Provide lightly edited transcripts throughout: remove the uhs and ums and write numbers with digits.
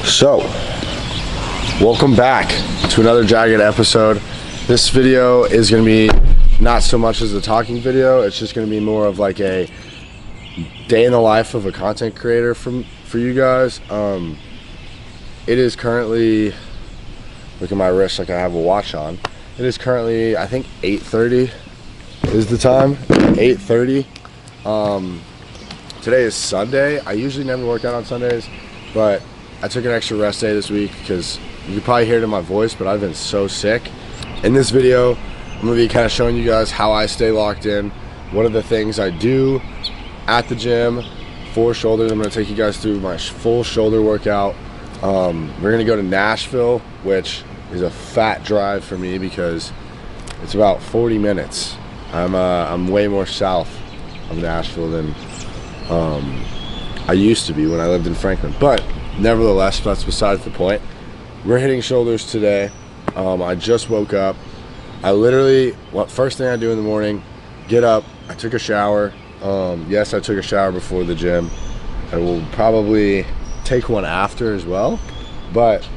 So, welcome back to another Jagged episode. This video is going to be not so much as a talking video, it's just going to be more of like a day in the life of a content creator for you guys. It is currently, look at my wrist like I have a watch on. It is currently, I think 8:30 is the time, 8:30. Today is Sunday. I usually never work out on Sundays, but I took an extra rest day this week because you can probably hear it in my voice, but I've been so sick. In this video, I'm gonna be kind of showing you guys how I stay locked in, what are the things I do at the gym for shoulders. I'm gonna take you guys through my full shoulder workout. We're gonna go to Nashville, which is a fat drive for me because it's about 40 minutes. I'm way more south of Nashville than I used to be when I lived in Franklin, but nevertheless, that's besides the point. We're hitting shoulders today. I just woke up. I literally, first thing I do in the morning, get up, I took a shower. Yes, I took a shower before the gym. I will probably take one after as well, but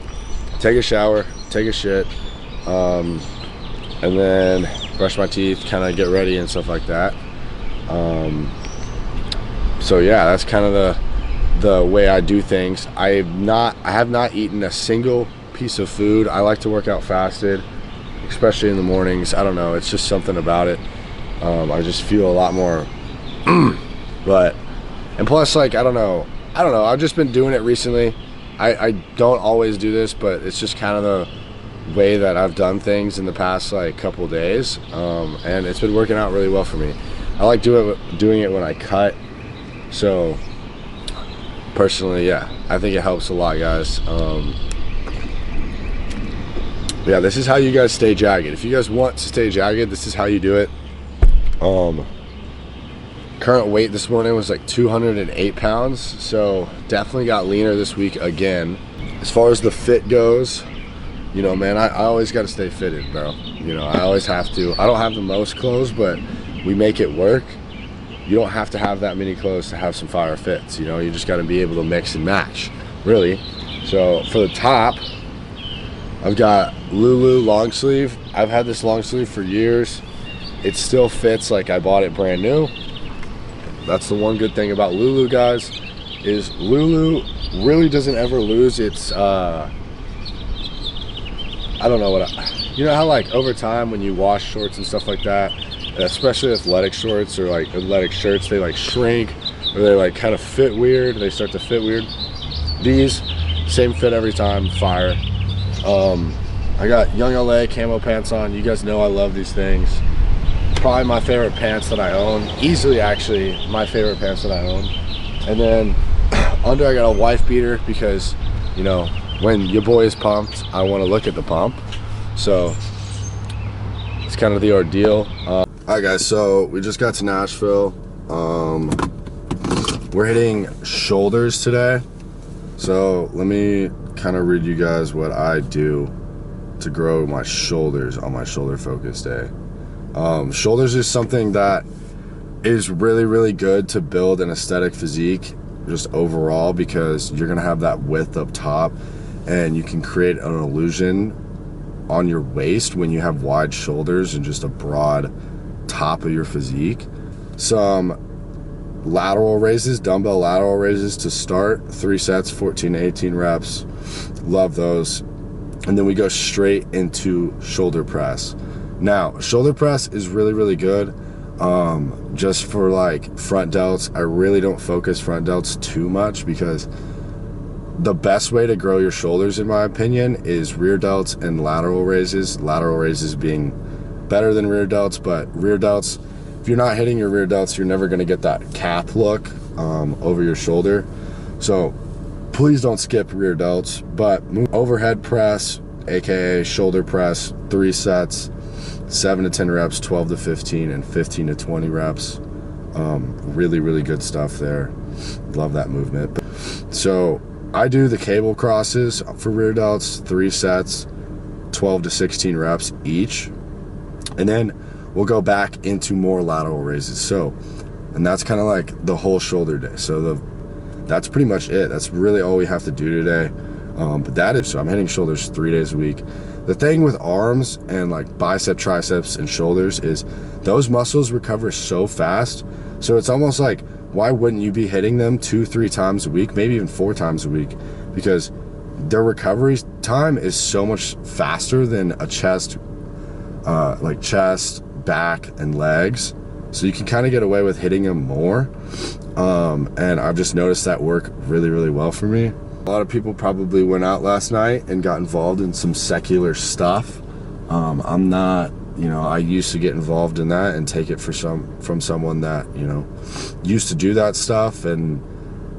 take a shower, take a shit, and then brush my teeth, kind of get ready and stuff like that. So yeah, that's kind of the way I do things. I have not eaten a single piece of food. I like to work out fasted, especially in the mornings. I don't know, it's just something about it. I just feel a lot more and plus, like, I don't know, I've just been doing it recently. I don't always do this, but it's just kind of the way that I've done things in the past like couple days, and it's been working out really well for me. I like doing it when I cut. So personally, yeah, I think it helps a lot, guys. Yeah, this is how you guys stay jagged. If you guys want to stay jagged, this is how you do it. Current weight this morning was like 208 pounds, so definitely got leaner this week again. As far as the fit goes, you know, man, I always got to stay fitted, bro. You know, I always have to. I don't have the most clothes, but we make it work. You don't have to have that many clothes to have some fire fits, you know. You just got to be able to mix and match, really. So for the top, I've got Lulu long sleeve. I've had this long sleeve for years. It still fits like I bought it brand new. That's the one good thing about Lulu, guys, is Lulu really doesn't ever lose its I don't know you know how like over time when you wash shorts and stuff like that, especially athletic shorts or like athletic shirts, they like shrink or they like kind of fit weird, they start to fit weird. These same fit every time, fire. I got Young LA camo pants on. You guys know I love these things. Probably my favorite pants that I own, easily actually my favorite pants that I own. And then under I got a wife beater because, you know, when your boy is pumped, I want to look at the pump. So it's kind of the ordeal. Alright guys, so we just got to Nashville. We're hitting shoulders today. So let me kind of read you guys what I do to grow my shoulders on my shoulder focus day. Shoulders is something that is really, really good to build an aesthetic physique just overall, because you're gonna have that width up top and you can create an illusion on your waist when you have wide shoulders and just a broad top of your physique. Some lateral raises, dumbbell lateral raises to start, 3 sets, 14 to 18 reps. Love those. And then we go straight into shoulder press. Now, shoulder press is really, really good. Just for like front delts, I really don't focus front delts too much because the best way to grow your shoulders, in my opinion, is rear delts and lateral raises. Lateral raises being better than rear delts, but rear delts, if you're not hitting your rear delts, you're never gonna get that cap look over your shoulder. So please don't skip rear delts, but overhead press, AKA shoulder press, 3 sets, 7 to 10 reps, 12 to 15, and 15 to 20 reps. Really, really good stuff there. Love that movement. So I do the cable crosses for rear delts, 3 sets, 12 to 16 reps each. And then we'll go back into more lateral raises. So, and that's kind of like the whole shoulder day. So that's pretty much it. That's really all we have to do today. But that is, so I'm hitting shoulders 3 days a week. The thing with arms and like bicep, triceps, and shoulders is those muscles recover so fast. So it's almost like, why wouldn't you be hitting them 2-3 times a week, maybe even 4 times a week? Because their recovery time is so much faster than a chest, like chest, back, and legs. So you can kind of get away with hitting them more. And I've just noticed that work really, really well for me. A lot of people probably went out last night and got involved in some secular stuff. I'm not, I used to get involved in that and take it from someone that, used to do that stuff and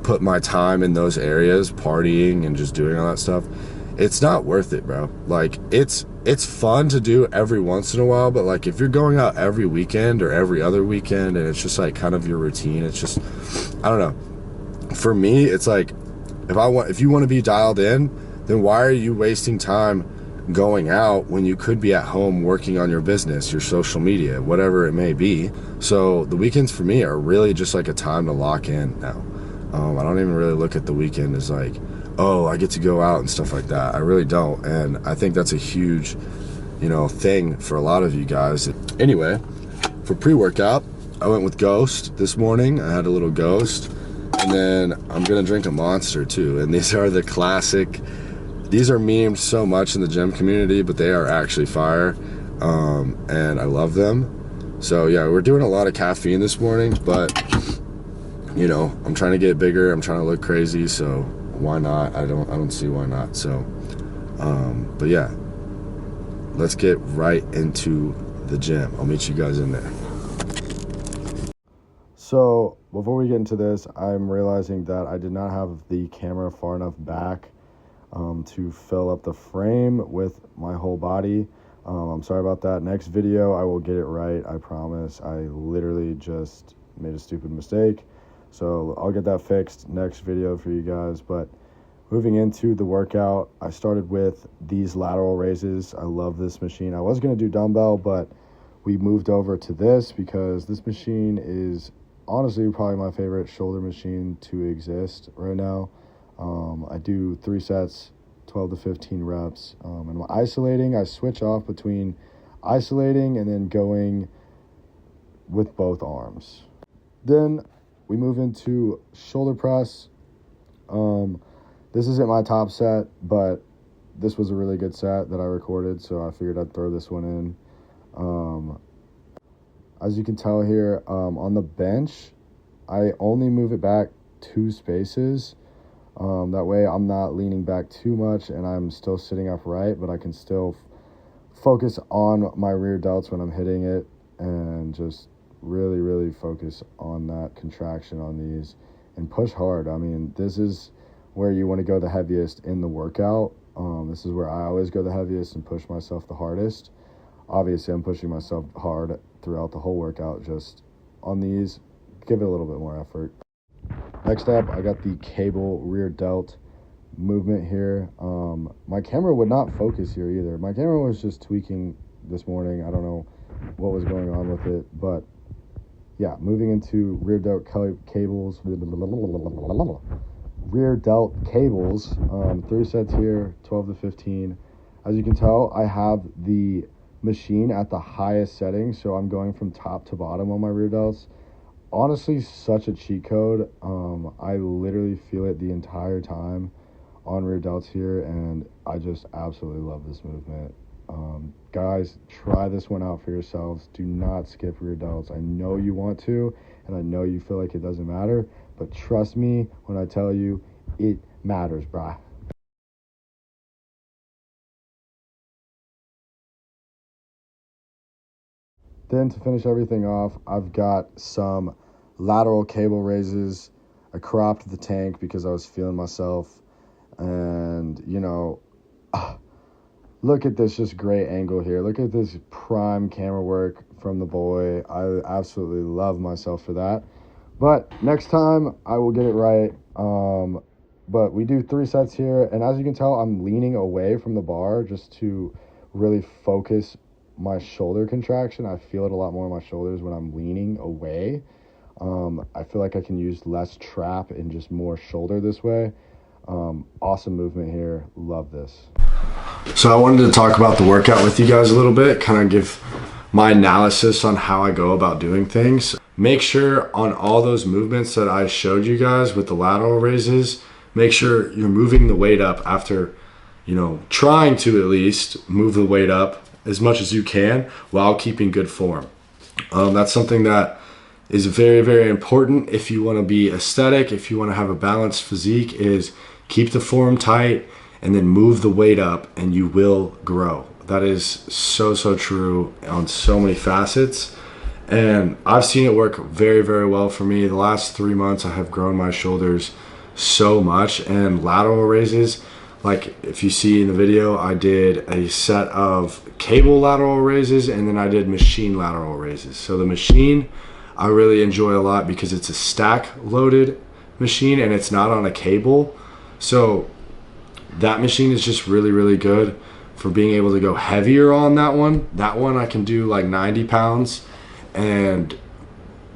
put my time in those areas, partying and just doing all that stuff. It's not worth it, bro. Like, it's fun to do every once in a while, but like if you're going out every weekend or every other weekend and it's just like kind of your routine, it's just, I don't know. For me, it's like, if you want to be dialed in, then why are you wasting time going out when you could be at home working on your business, your social media, whatever it may be? So the weekends for me are really just like a time to lock in now. I don't even really look at the weekend as like, oh, I get to go out and stuff like that. I really don't. And I think that's a huge, thing for a lot of you guys. Anyway, for pre-workout, I went with Ghost this morning. I had a little Ghost. And then I'm gonna drink a Monster too. And these are the classic, these are memed so much in the gym community, but they are actually fire. And I love them. So yeah, we're doing a lot of caffeine this morning, but I'm trying to get bigger. I'm trying to look crazy. So why not? I don't see why not. So, but yeah, let's get right into the gym. I'll meet you guys in there. So before we get into this, I'm realizing that I did not have the camera far enough back to fill up the frame with my whole body. I'm sorry about that. Next video, I will get it right. I promise. I literally just made a stupid mistake. So I'll get that fixed next video for you guys. But moving into the workout, I started with these lateral raises. I love this machine. I was going to do dumbbell, but we moved over to this because this machine is honestly probably my favorite shoulder machine to exist right now. I do 3 sets, 12 to 15 reps. And while isolating, I switch off between isolating and then going with both arms. Then we move into shoulder press. This isn't my top set, but this was a really good set that I recorded, so I figured I'd throw this one in. As you can tell here, on the bench, I only move it back 2 spaces. That way I'm not leaning back too much and I'm still sitting upright, but I can still focus on my rear delts when I'm hitting it and just really, really focus on that contraction on these and push hard. I mean, this is where you want to go the heaviest in the workout. This is where I always go the heaviest and push myself the hardest. Obviously, I'm pushing myself hard throughout the whole workout. Just on these, give it a little bit more effort. Next up, I got the cable rear delt movement here. My camera would not focus here either. My camera was just tweaking this morning. I don't know what was going on with it, but yeah, moving into rear delt cables. Rear delt cables, 3 sets here, 12 to 15. As you can tell, I have the machine at the highest setting, so I'm going from top to bottom on my rear delts. Honestly, such a cheat code. I literally feel it the entire time on rear delts here, and I just absolutely love this movement. Guys, try this one out for yourselves. Do not skip rear delts. I know you want to, and I know you feel like it doesn't matter, but trust me when I tell you, it matters, brah. Then to finish everything off, I've got some lateral cable raises. I cropped the tank because I was feeling myself. And, look at this just great angle here. Look at this prime camera work from the boy. I absolutely love myself for that. But next time, I will get it right. But we do 3 sets here. And as you can tell, I'm leaning away from the bar just to really focus my shoulder contraction. I feel it a lot more in my shoulders when I'm leaning away. I feel like I can use less trap and just more shoulder this way. Awesome movement here. Love this. So I wanted to talk about the workout with you guys a little bit, kind of give my analysis on how I go about doing things. Make sure on all those movements that I showed you guys with the lateral raises, make sure you're moving the weight up after, trying to at least move the weight up as much as you can while keeping good form. That's something that is very, very important if you want to be aesthetic, if you want to have a balanced physique, is keep the form tight and then move the weight up and you will grow. That is so, so true on so many facets. And I've seen it work very, very well for me. The last 3 months, I have grown my shoulders so much. And lateral raises, like if you see in the video, I did a set of cable lateral raises and then I did machine lateral raises. So the machine, I really enjoy a lot because it's a stack loaded machine and it's not on a cable. So that machine is just really, really good for being able to go heavier on that one. That one I can do like 90 pounds and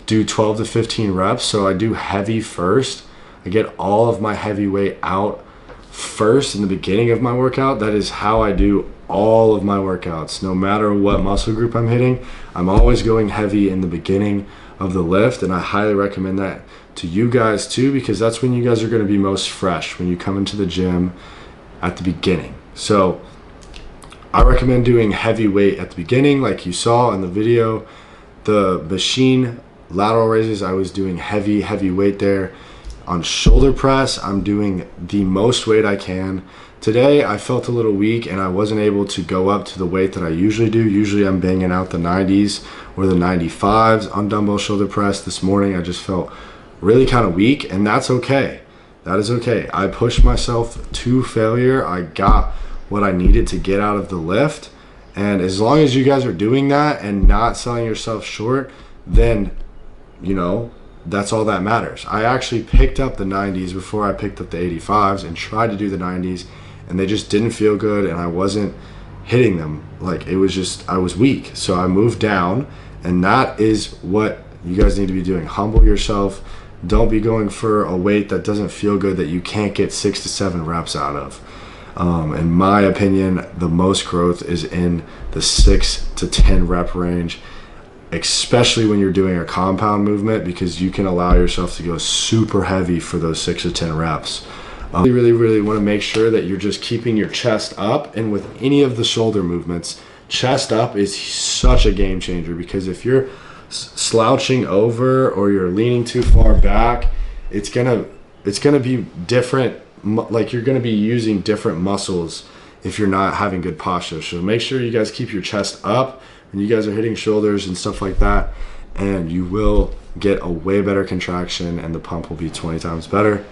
do 12 to 15 reps. So I do heavy first. I get all of my heavy weight out first in the beginning of my workout. That is how I do all of my workouts. No matter what muscle group I'm hitting, I'm always going heavy in the beginning of the lift, and I highly recommend that to you guys too, because that's when you guys are going to be most fresh when you come into the gym at the beginning. So I recommend doing heavy weight at the beginning, like you saw in the video. The machine lateral raises, I was doing heavy weight there. On shoulder press, I'm doing the most weight I can. Today, I felt a little weak and I wasn't able to go up to the weight that I usually do. Usually I'm banging out the 90s or the 95s on dumbbell shoulder press. This morning, I just felt really kind of weak, and that's okay. That is okay. I pushed myself to failure. I got what I needed to get out of the lift. And as long as you guys are doing that and not selling yourself short, then, that's all that matters. I actually picked up the 90s before I picked up the 85s and tried to do the 90s, and they just didn't feel good, and I wasn't hitting them. Like, it was just, I was weak. So I moved down, and that is what you guys need to be doing. Humble yourself. Don't be going for a weight that doesn't feel good, that you can't get 6 to 7 reps out of. In my opinion, the most growth is in the 6 to 10 rep range, especially when you're doing a compound movement, because you can allow yourself to go super heavy for those 6 to 10 reps. You really want to make sure that you're just keeping your chest up, and with any of the shoulder movements, chest up is such a game changer, because if you're slouching over or you're leaning too far back, it's gonna be different. Like, you're going to be using different muscles if you're not having good posture. So make sure you guys keep your chest up when you guys are hitting shoulders and stuff like that, and you will get a way better contraction and the pump will be 20 times better.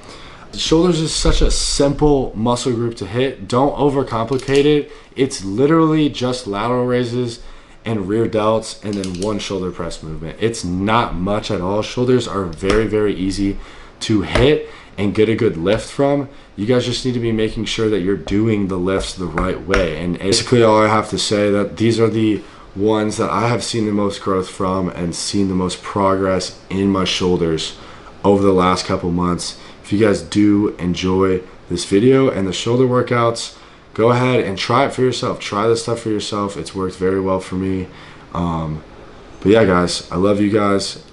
Shoulders is such a simple muscle group to hit. Don't overcomplicate it. It's literally just lateral raises and rear delts and then one shoulder press movement. It's not much at all. Shoulders are very, very easy to hit and get a good lift from. You guys just need to be making sure that you're doing the lifts the right way. And basically all I have to say, that these are the ones that I have seen the most growth from and seen the most progress in my shoulders over the last couple months. If you guys do enjoy this video and the shoulder workouts, go ahead and try it for yourself. Try this stuff for yourself. It's worked very well for me. But yeah, guys, I love you guys.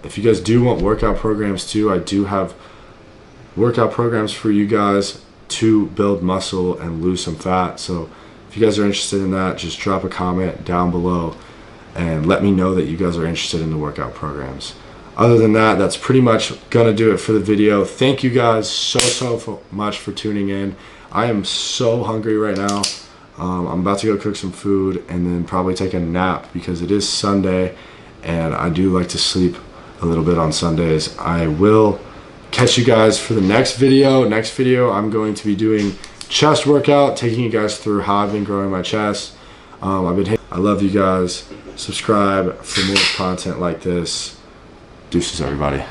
If you guys do want workout programs too, I do have workout programs for you guys to build muscle and lose some fat. So if you guys are interested in that, just drop a comment down below and let me know that you guys are interested in the workout programs. Other than that, that's pretty much gonna do it for the video. Thank you guys so much for tuning in. I am so hungry right now. I'm about to go cook some food and then probably take a nap, because it is Sunday and I do like to sleep a little bit on Sundays. I will catch you guys for the next video. Next video, I'm going to be doing chest workout, taking you guys through how I've been growing my chest. I love you guys. Subscribe for more content like this. Deuces, everybody.